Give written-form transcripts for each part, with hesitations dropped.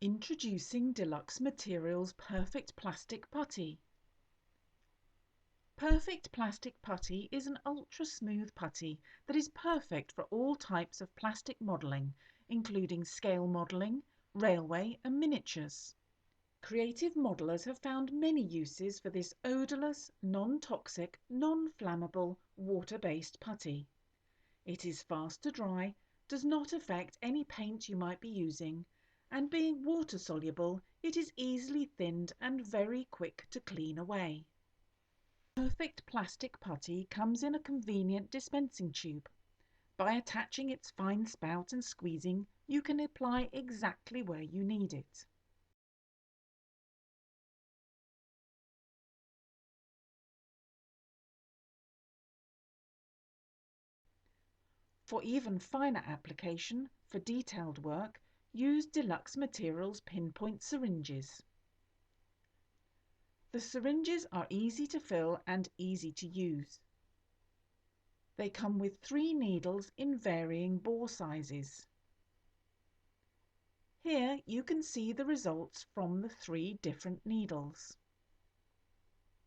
Introducing Deluxe Materials Perfect Plastic Putty. Perfect Plastic Putty is an ultra-smooth putty that is perfect for all types of plastic modelling, including scale modelling, railway and miniatures. Creative modellers have found many uses for this odourless, non-toxic, non-flammable, water-based putty. It is fast to dry, does not affect any paint you might be using, and being water soluble, it is easily thinned and very quick to clean away. Perfect Plastic Putty comes in a convenient dispensing tube. By attaching its fine spout and squeezing, you can apply exactly where you need it. For even finer application, for detailed work, use Deluxe Materials pinpoint syringes. The syringes are easy to fill and easy to use. They come with 3 needles in varying bore sizes. Here you can see the results from the 3 different needles.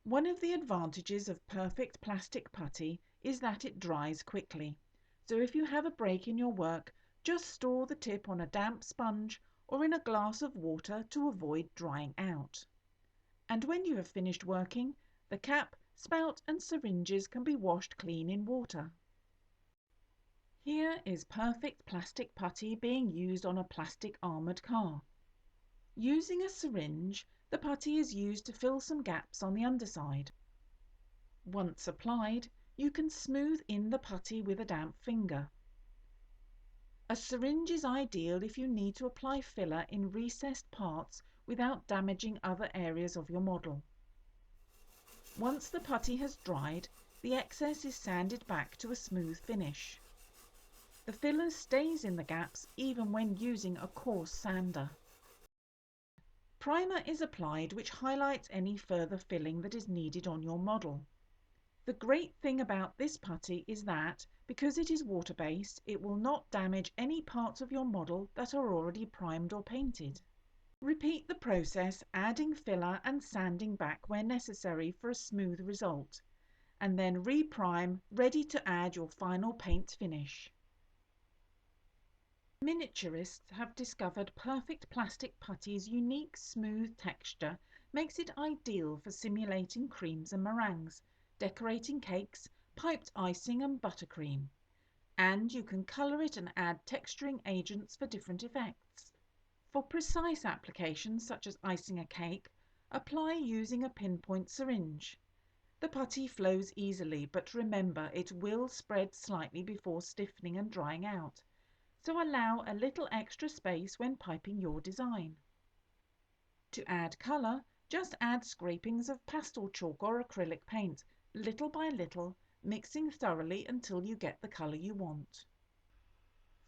One of the advantages of Perfect Plastic Putty is that it dries quickly. So if you have a break in your work, just store the tip on a damp sponge or in a glass of water to avoid drying out. And when you have finished working, the cap, spout and syringes can be washed clean in water. Here is Perfect Plastic Putty being used on a plastic armoured car. Using a syringe, the putty is used to fill some gaps on the underside. Once applied, you can smooth in the putty with a damp finger. A syringe is ideal if you need to apply filler in recessed parts without damaging other areas of your model. Once the putty has dried, the excess is sanded back to a smooth finish. The filler stays in the gaps even when using a coarse sander. Primer is applied, which highlights any further filling that is needed on your model. The great thing about this putty is that, because it is water-based, it will not damage any parts of your model that are already primed or painted. Repeat the process, adding filler and sanding back where necessary for a smooth result, and then reprime, ready to add your final paint finish. Miniaturists have discovered Perfect Plastic Putty's unique smooth texture makes it ideal for simulating creams and meringues, decorating cakes, piped icing and buttercream. And you can colour it and add texturing agents for different effects. For precise applications such as icing a cake, apply using a pinpoint syringe. The putty flows easily, but remember it will spread slightly before stiffening and drying out, so allow a little extra space when piping your design. To add colour, just add scrapings of pastel chalk or acrylic paint, little by little, mixing thoroughly until you get the colour you want.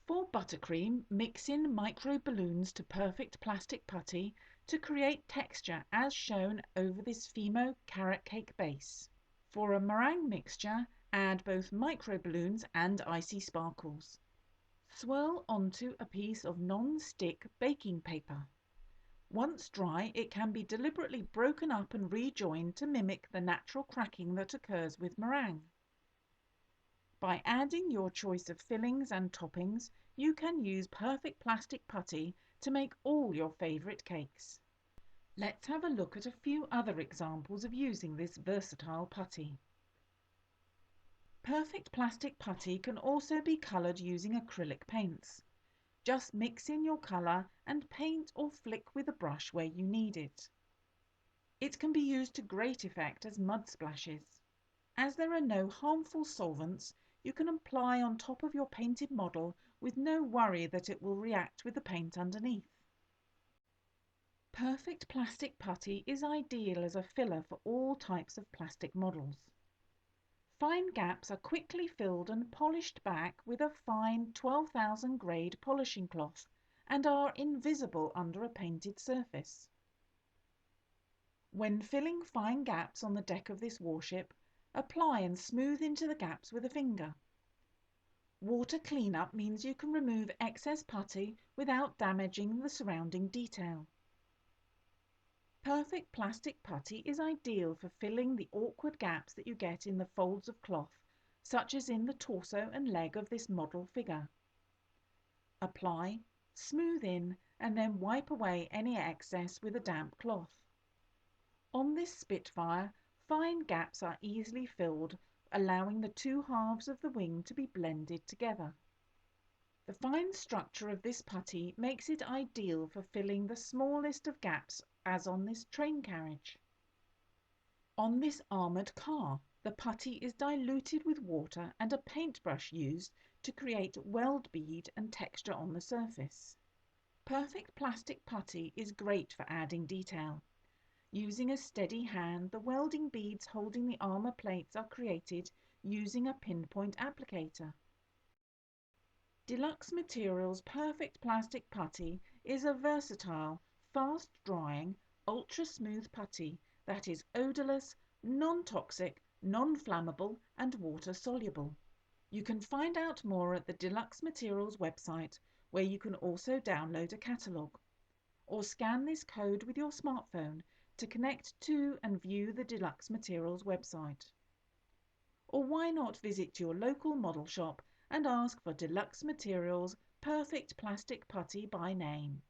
For buttercream, mix in micro balloons to Perfect Plastic Putty to create texture as shown over this Fimo carrot cake base. For a meringue mixture, add both micro balloons and icy sparkles. Swirl onto a piece of non-stick baking paper. Once dry, it can be deliberately broken up and rejoined to mimic the natural cracking that occurs with meringue. By adding your choice of fillings and toppings, you can use Perfect Plastic Putty to make all your favourite cakes. Let's have a look at a few other examples of using this versatile putty. Perfect Plastic Putty can also be coloured using acrylic paints. Just mix in your colour and paint or flick with a brush where you need it. It can be used to great effect as mud splashes. As there are no harmful solvents, you can apply on top of your painted model with no worry that it will react with the paint underneath. Perfect Plastic Putty is ideal as a filler for all types of plastic models. Fine gaps are quickly filled and polished back with a fine 12,000 grade polishing cloth and are invisible under a painted surface. When filling fine gaps on the deck of this warship, apply and smooth into the gaps with a finger. Water cleanup means you can remove excess putty without damaging the surrounding detail. Perfect plastic putty is ideal for filling the awkward gaps that you get in the folds of cloth, such as in the torso and leg of this model figure. Apply, smooth in, and then wipe away any excess with a damp cloth. On this Spitfire, fine gaps are easily filled, allowing the two halves of the wing to be blended together. The fine structure of this putty makes it ideal for filling the smallest of gaps, as on this train carriage. On this armoured car, the putty is diluted with water and a paintbrush used to create weld bead and texture on the surface. Perfect plastic putty is great for adding detail. Using a steady hand, the welding beads holding the armour plates are created using a pinpoint applicator. Deluxe Materials Perfect Plastic Putty is a versatile, fast-drying, ultra-smooth putty that is odourless, non-toxic, non-flammable and water-soluble. You can find out more at the Deluxe Materials website, where you can also download a catalogue, or scan this code with your smartphone to connect to and view the Deluxe Materials website. Or why not visit your local model shop and ask for Deluxe Materials Perfect Plastic Putty by name.